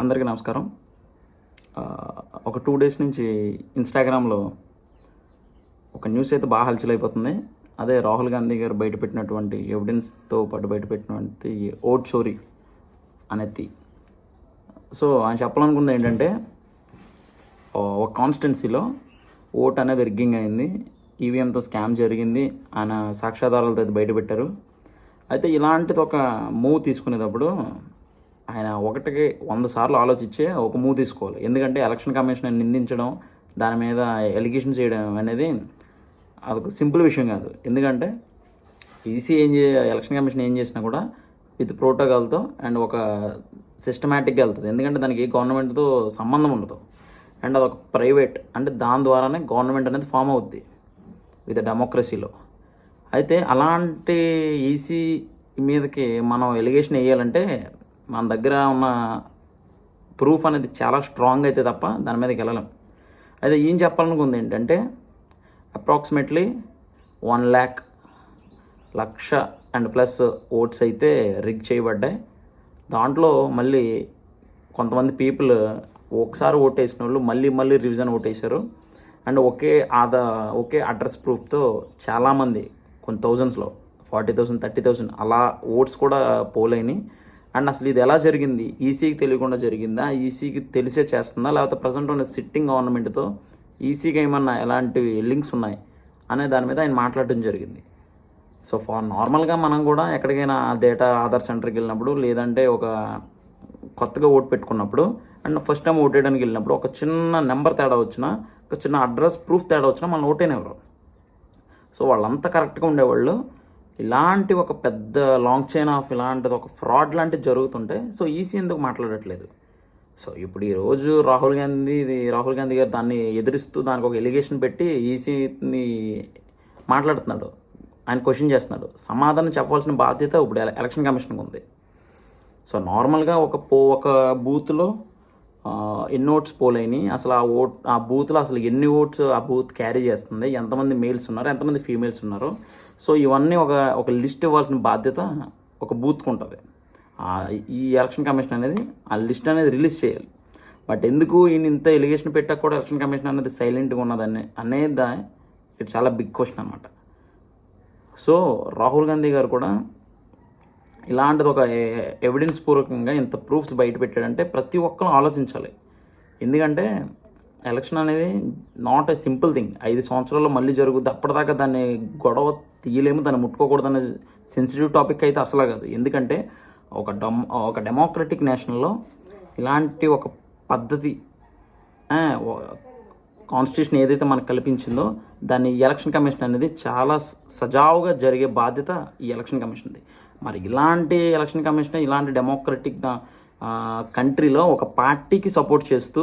అందరికీ నమస్కారం. ఒక 2 డేస్ నుంచి ఇన్స్టాగ్రామ్లో ఒక న్యూస్ అయితే బాగా హల్చల్ అయిపోతుంది. అదే రాహుల్ గాంధీ గారు బయటపెట్టినటువంటి ఎవిడెన్స్తో పాటు బయటపెట్టినటువంటి ఓట్ చోరీ అనేది. సో ఆయన చెప్పాలనుకుంది ఏంటంటే, ఒక కాన్స్టిట్యున్సీలో ఓట్ అనేది రిగ్గింగ్ అయింది, ఈవీఎంతో స్కామ్ జరిగింది, ఆయన సాక్ష్యాధారాలతో అయితే బయటపెట్టారు. అయితే ఇలాంటిది ఒక మూవ్ తీసుకునేటప్పుడు ఆయన 100 సార్లు ఆలోచించే ఒక మూవ్ తీసుకోవాలి. ఎందుకంటే ఎలక్షన్ కమిషన్ నిందించడం, దాని మీద ఎలిగేషన్స్ చేయడం అనేది అదొక సింపుల్ విషయం కాదు. ఎందుకంటే ఈసీ ఎలక్షన్ కమిషన్ ఏం చేసినా కూడా విత్ ప్రోటోకాల్తో అండ్ ఒక సిస్టమేటిక్గా వెళ్తుంది. ఎందుకంటే దానికి గవర్నమెంట్తో సంబంధం ఉండదు అండ్ అదొక ప్రైవేట్, అంటే దాని ద్వారానే గవర్నమెంట్ అనేది ఫామ్ అవుద్ది విత్ డెమోక్రసీలో. అయితే అలాంటి ఈసీ మీదకి మనం ఎలిగేషన్ వేయాలంటే మన దగ్గర ఉన్న ప్రూఫ్ అనేది చాలా స్ట్రాంగ్ అయితే తప్ప దాని మీదకి వెళ్ళలేం. అయితే ఏం చెప్పాలనుకుంది ఏంటంటే, అప్రాక్సిమేట్లీ 1,00,000 అండ్ ప్లస్ ఓట్స్ అయితే రిగ్ చేయబడ్డాయి. దాంట్లో మళ్ళీ కొంతమంది పీపుల్ ఒకసారి ఓట్ వేసిన వాళ్ళు మళ్ళీ రివిజన్ ఓట్ వేశారు. అండ్ ఒకే అడ్రస్ ప్రూఫ్తో చాలామంది కొన్ని థౌజండ్స్లో 40,000 30,000 అలా ఓట్స్ కూడా పోలైనవి. అండ్ అసలు ఇది ఎలా జరిగింది? ఈసీకి తెలియకుండా జరిగిందా, ఈసీకి తెలిసే చేస్తుందా, లేకపోతే ప్రజెంట్ ఉన్న సిట్టింగ్ గవర్నమెంట్తో ఈసీకి ఏమన్నా ఎలాంటి లింక్స్ ఉన్నాయి అనే దాని మీద ఆయన మాట్లాడడం జరిగింది. సో నార్మల్గా మనం కూడా ఎక్కడికైనా డేటా ఆధార్ సెంటర్కి వెళ్ళినప్పుడు, లేదంటే ఒక కొత్తగా ఓటు పెట్టుకున్నప్పుడు అండ్ ఫస్ట్ టైం ఓట్ వేయడానికి వెళ్ళినప్పుడు ఒక చిన్న నెంబర్ తేడా వచ్చినా, ఒక చిన్న అడ్రస్ ప్రూఫ్ తేడా వచ్చినా మనం ఓటేనేవారు. సో వాళ్ళంతా కరెక్ట్గా ఉండేవాళ్ళు. ఇలాంటి ఒక పెద్ద లాంగ్ చైన్ ఆఫ్ ఇలాంటిది ఒక ఫ్రాడ్ లాంటిది జరుగుతుంటే సో ఈసీ ఎందుకు మాట్లాడట్లేదు? సో ఇప్పుడు ఈరోజు రాహుల్ గాంధీ గారు దాన్ని ఎదిరిస్తూ దానికి ఒక ఎలిగేషన్ పెట్టి ఈసీని మాట్లాడుతున్నాడు, ఆయన క్వశ్చన్ చేస్తున్నాడు. సమాధానం చెప్పాల్సిన బాధ్యత ఇప్పుడు ఎలక్షన్ కమిషన్కి ఉంది. సో నార్మల్గా ఒక బూత్లో ఎన్ని ఓట్స్ పోలేని, అసలు ఆ బూత్లో అసలు ఎన్ని ఓట్స్ ఆ బూత్ క్యారీ చేస్తుంది, ఎంతమంది మేల్స్ ఉన్నారు, ఎంతమంది ఫీమేల్స్ ఉన్నారు, సో ఇవన్నీ ఒక లిస్ట్ ఇవ్వాల్సిన బాధ్యత ఒక బూత్కి ఉంటుంది. ఈ ఎలక్షన్ కమిషన్ అనేది ఆ లిస్ట్ అనేది రిలీజ్ చేయాలి. బట్ ఎందుకు ఈయన ఇంత ఎలిగేషన్ పెట్టాక కూడా ఎలక్షన్ కమిషన్ అనేది సైలెంట్గా ఉన్నదని అనేది ఇది చాలా బిగ్ క్వశ్చన్ అనమాట. సో రాహుల్ గాంధీ గారు కూడా ఇలాంటిది ఒక ఎవిడెన్స్ పూర్వకంగా ఇంత ప్రూఫ్స్ బయట పెట్టాడంటే ప్రతి ఒక్కరు ఆలోచించాలి. ఎందుకంటే ఎలక్షన్ అనేది నాట్ ఏ సింపుల్ థింగ్. 5 సంవత్సరాల్లో మళ్ళీ జరుగుద్ది, అప్పటిదాకా దాన్ని గొడవ తీయలేము, దాన్ని ముట్టుకోకూడదనే సెన్సిటివ్ టాపిక్ అయితే అసలు కాదు. ఎందుకంటే ఒక డెమోక్రటిక్ నేషన్లో ఇలాంటి ఒక పద్ధతి కాన్స్టిట్యూషన్ ఏదైతే మనకు కల్పించిందో దాన్ని ఎలక్షన్ కమిషన్ అనేది చాలా సజావుగా జరిగే బాధ్యత ఈ ఎలక్షన్ కమిషన్ది. మరి ఇలాంటి ఎలక్షన్ కమిషన్ ఇలాంటి డెమోక్రటిక్ కంట్రీలో ఒక పార్టీకి సపోర్ట్ చేస్తూ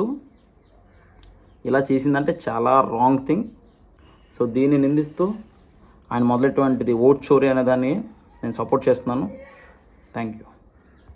ఇలా చేసిందంటే చాలా రాంగ్ థింగ్. సో దీన్ని నిందిస్తూ ఆయన మొదలెటువంటిది ఓట్ చోరీ అనే దాన్ని నేను సపోర్ట్ చేస్తున్నాను. Thank you.